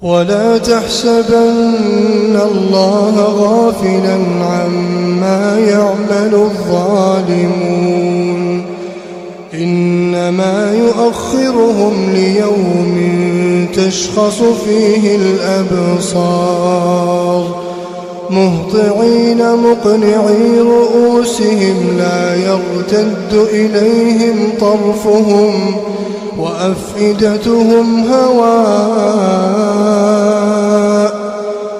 ولا تحسبن الله غافلا عما يعمل الظالمون إنما يؤخرهم ليوم تشخص فيه الأبصار مهطعين مقنعي رؤوسهم لا يرتد إليهم طرفهم وأفئدتهم هواء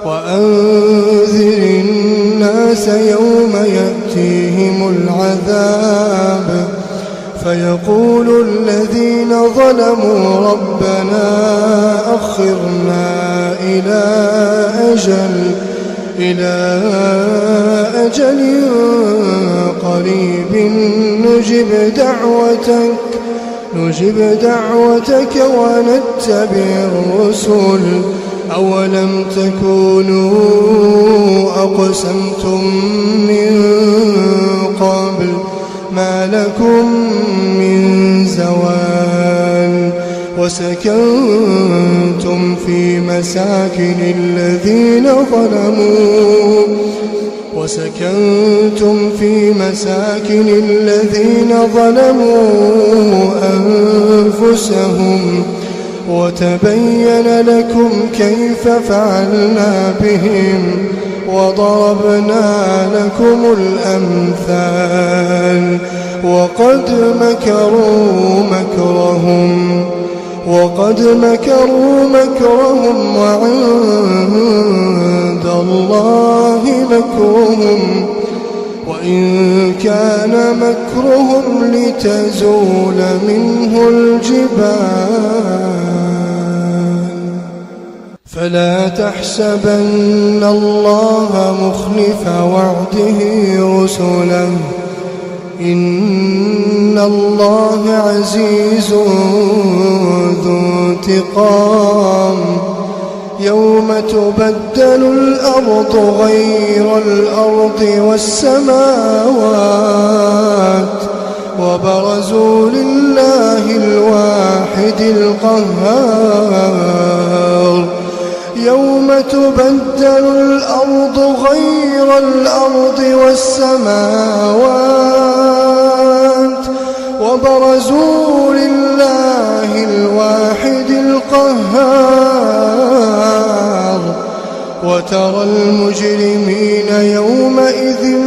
وأنذر الناس يوم يأتيهم العذاب فيقول الذين ظلموا ربنا أخرنا إلى أجل قريب نجب دعوتك ونتبع الرسل أولم تكونوا أقسمتم من قبل ما لكم من زوال وسكنتم في مساكن الذين ظلموا أنفسهم وتبين لكم كيف فعلنا بهم وضربنا لكم الأمثال وقد مكروا مكرهم وعند الله مكرهم وإن كان مكرهم لتزول منه الجبال فلا تحسبن الله مخلف وعده رسله إن الله عزيز ذو انتقام يوم تبدل الأرض غير الأرض والسماوات وبرزوا لله الواحد القهار يوم تبدل الأرض غير الأرض والسماوات وبرزوا لله الواحد القهار وترى المجرمين يومئذ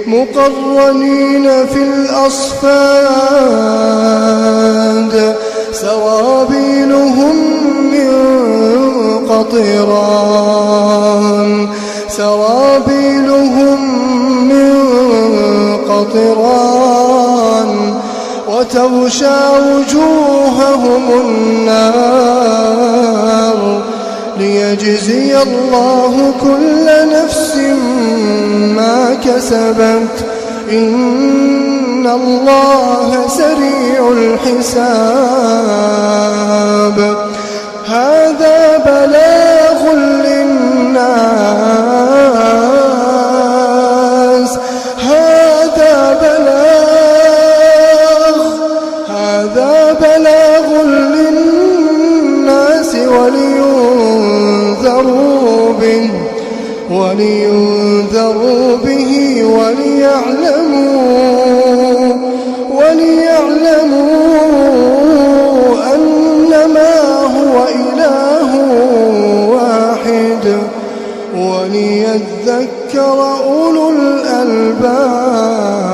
مقرنين في الأصفاد سرابيلهم من قطران وتغشى وجوههم النار ليجزي الله كل نفس ما كسبت إن الله سريع الحساب هذا بلاغ للناس ولينذروا به وليعلموا أنما هو إله واحد وليذكر أولو الألباب.